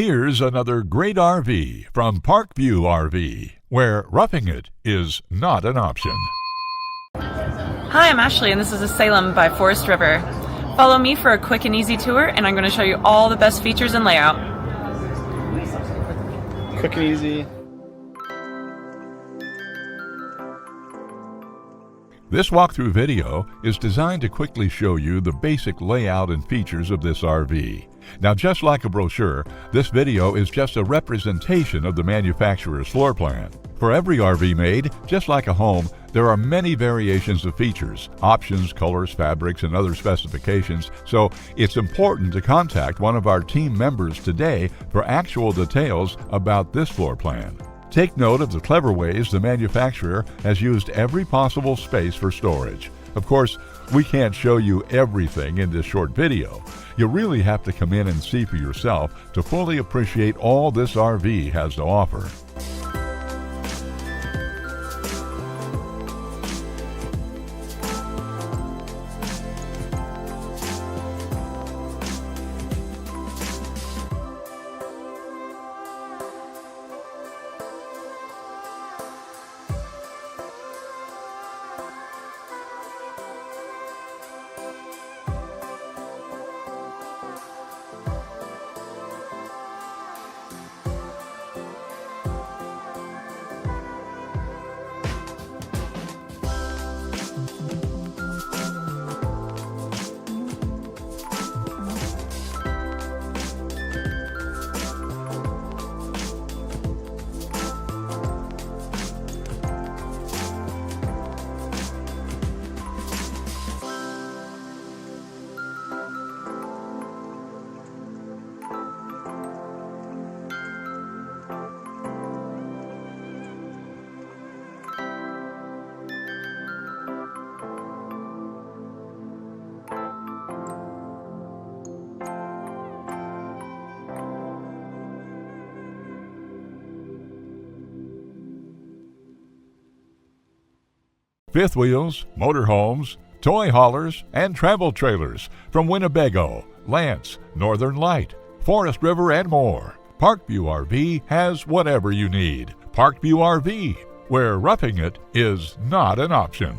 Here's another great RV from Parkview RV, where roughing it is not an option. Hi, I'm Ashley, and this is a Salem by Forest River. Follow me for a quick and easy tour, and I'm going to show you all the best features and layout. Quick and easy. This walkthrough video is designed to quickly show you the basic layout and features of this RV. Now, just like a brochure, this video is just a representation of the manufacturer's floor plan. For every RV made, just like a home, there are many variations of features, options, colors, fabrics, and other specifications, so it's important to contact one of our team members today for actual details about this floor plan. Take note of the clever ways the manufacturer has used every possible space for storage. Of course, we can't show you everything in this short video. You really have to come in and see for yourself to fully appreciate all this RV has to offer. Fifth wheels, motorhomes, toy haulers, and travel trailers from Winnebago, Lance, Northern Light, Forest River, and more. Parkview RV has whatever you need. Parkview RV, where roughing it is not an option.